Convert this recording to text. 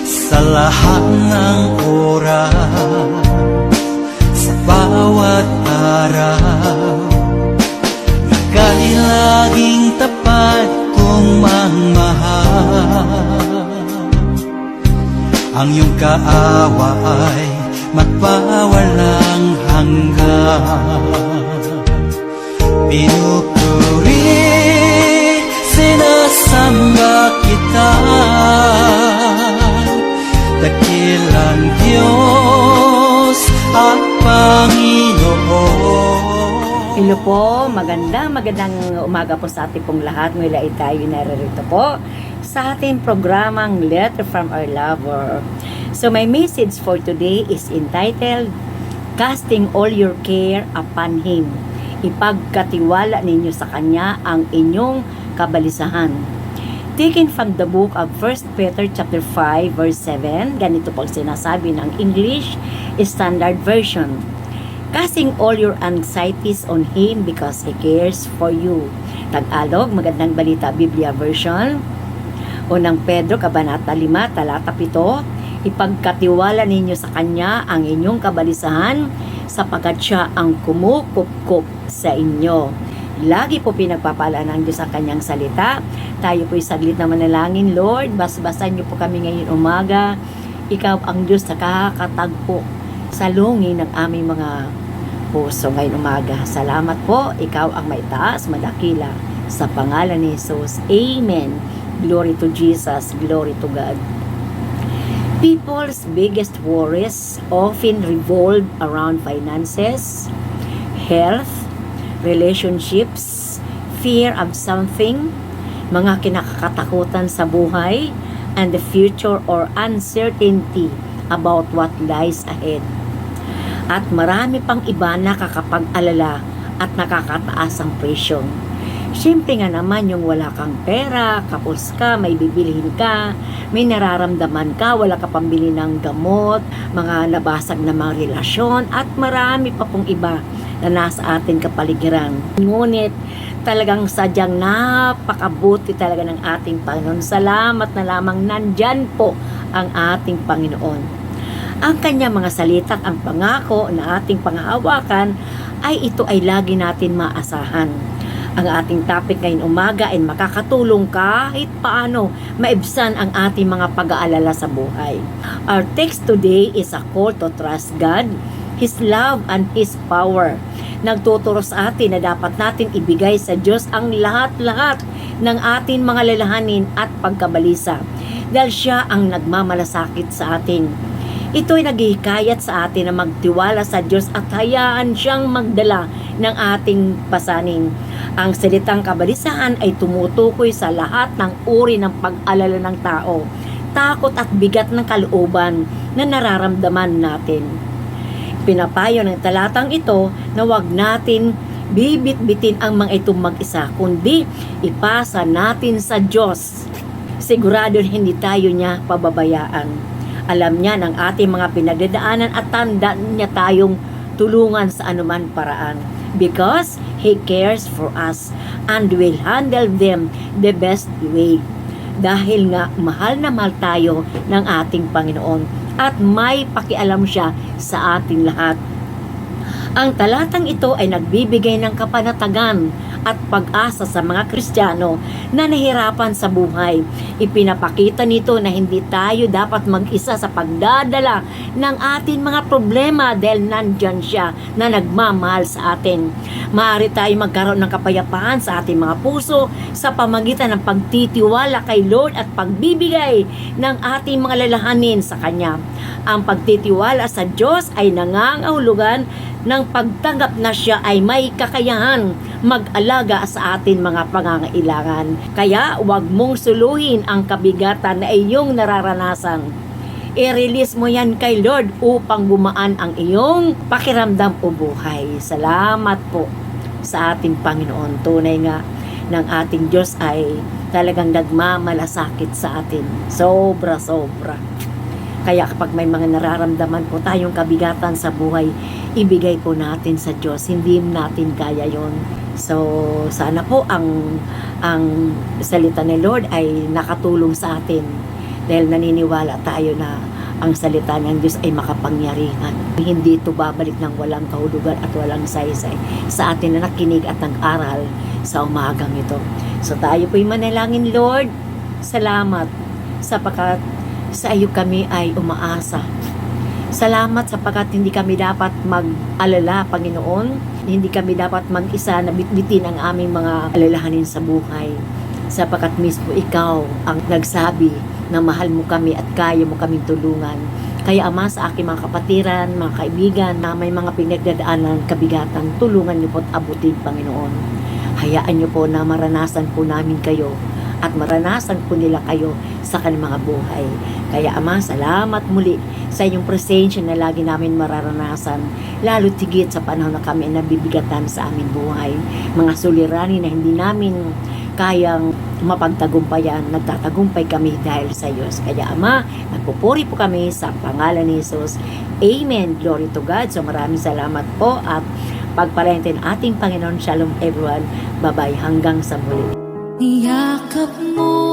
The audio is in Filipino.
sa lahat ng oras, sa bawat araw. Ika'y laging tapat kong magmahal. Ang iyong kaawa ay magpawalang hanggan. Pinupuri, sinasamba kita, dakilang Diyos at Panginoon. Hello po, magandang umaga po sa ating pong lahat. Mula tayo naririto po sa ating programang Letter from Our Lover. So my message for today is entitled, Casting All Your Care Upon Him. Ipagkatiwala ninyo sa Kanya ang inyong kabalisahan. Taken from the book of 1 Peter chapter 5 verse 7, ganito po sinasabi ng English Standard Version. Casting all your anxieties on Him because He cares for you. Tagalog, Magandang Balita Biblia Version. Unang Pedro, Kabanata 5, Talata 7, ipagkatiwala ninyo sa Kanya ang inyong kabalisahan sapagkat Siya ang kumukupkup sa inyo. Lagi po pinagpapala ng Diyos sa Kanyang salita. Tayo po'y saglit na manalangin. Lord, basbasan niyo po kami ngayon umaga. Ikaw ang Diyos na kakatagpo sa lungin ng aming mga puso ngayon umaga. Salamat po. Ikaw ang maitaas, madakila. Sa pangalan ni Jesus. Amen. Glory to Jesus. Glory to God. People's biggest worries often revolve around finances, health, relationships, fear of something, mga kinakatakutan sa buhay, and the future or uncertainty about what lies ahead. At marami pang iba nakakapag-alala at nakakataas ang presyon. Siyempre nga naman yung wala kang pera, kapos ka, may bibilihin ka, may nararamdaman ka, wala ka pambili ng gamot, mga nabasag na mga relasyon, at marami pa pong iba na nasa ating kapaligiran. Ngunit talagang sadyang napakabuti talaga ng ating Panginoon. Salamat na lamang nandyan po ang ating Panginoon. Ang kanya mga salita at ang pangako na ating pangahawakan ay ito ay lagi natin maasahan. Ang ating topic ngayon umaga ay makakatulong kahit paano maibsan ang ating mga pag-aalala sa buhay. Our text today is a call to trust God, His love and His power. Nagtuturo sa atin na dapat natin ibigay sa Diyos ang lahat-lahat ng ating mga lalahanin at pagkabalisa dahil Siya ang nagmamalasakit sa atin. Ito'y naghihikayat sa atin na magtiwala sa Diyos at hayaan Siyang magdala ng ating pasanin. Ang salitang kabalisahan ay tumutukoy sa lahat ng uri ng pag-alala ng tao, takot at bigat ng kalooban na nararamdaman natin. Pinapayo ng talatang ito na huwag natin bibit-bitin ang mga itong mag-isa, kundi ipasa natin sa Diyos. Sigurado hindi tayo niya pababayaan. Alam niya ng ating mga pinagdadaanan at tanda niya tayong tulungan sa anuman paraan. Because He cares for us and will handle them the best way. Dahil nga mahal na mahal tayo ng ating Panginoon at may pakialam Siya sa ating lahat. Ang talatang ito ay nagbibigay ng kapanatagan at pag-asa sa mga Kristiyano na nahirapan sa buhay. Ipinapakita nito na hindi tayo dapat mag-isa sa pagdadala ng ating mga problema dahil nandyan Siya na nagmamahal sa atin. Maaari tayo magkaroon ng kapayapaan sa ating mga puso sa pamagitan ng pagtitiwala kay Lord at pagbibigay ng ating mga lalahanin sa Kanya. Ang pagtitiwala sa Diyos ay nangangahulugan ng pagtanggap na Siya ay may kakayahan mag-alaga sa atin mga pangangailangan. Kaya huwag mong suluhin ang kabigatan na iyong nararanasan. I-release mo yan kay Lord upang gumaan ang iyong pakiramdam o buhay. Salamat po sa ating Panginoon. Tunay nga ng ating Diyos ay talagang nagmamalasakit sa atin. Sobra-sobra. Kaya kapag may mga nararamdaman po tayong kabigatan sa buhay, ibigay po natin sa Diyos. Hindi natin kaya yon. So, sana po ang salita ni Lord ay nakatulong sa atin dahil naniniwala tayo na ang salita ng Diyos ay makapangyarihan. Hindi ito babalik ng walang kahulugan at walang saysay sa atin na nakinig at nag-aral sa umagang ito. So tayo po'y manalangin, Lord, salamat sapagkat sa iyo kami ay umaasa. Salamat sapagkat hindi kami dapat mag-alala, Panginoon. Hindi kami dapat mag-isa na bitbitin ang aming mga alalahanin sa buhay. Sapagkat mismo ikaw ang nagsabi na mahal mo kami at kaya mo kaming tulungan. Kaya Ama, sa aking mga kapatiran, mga kaibigan na may mga pinagdadaanan kabigatan, tulungan niyo po at abutin, Panginoon. Hayaan niyo po na maranasan po namin kayo at maranasan po nila kayo sa kanilang mga buhay. Kaya Ama, salamat muli sa inyong presensya na lagi namin mararanasan, lalo tigit sa panahon na kami nabibigatan sa aming buhay. Mga suliranin na hindi namin kayang mapagtagumpayan, nagtatagumpay kami dahil sa iyo. Kaya Ama, nagpupuri po kami sa pangalan ni Jesus. Amen. Glory to God. So maraming salamat po at pagpalain ating Panginoon. Shalom everyone. Bye-bye. Hanggang sa muli. Niyakap mo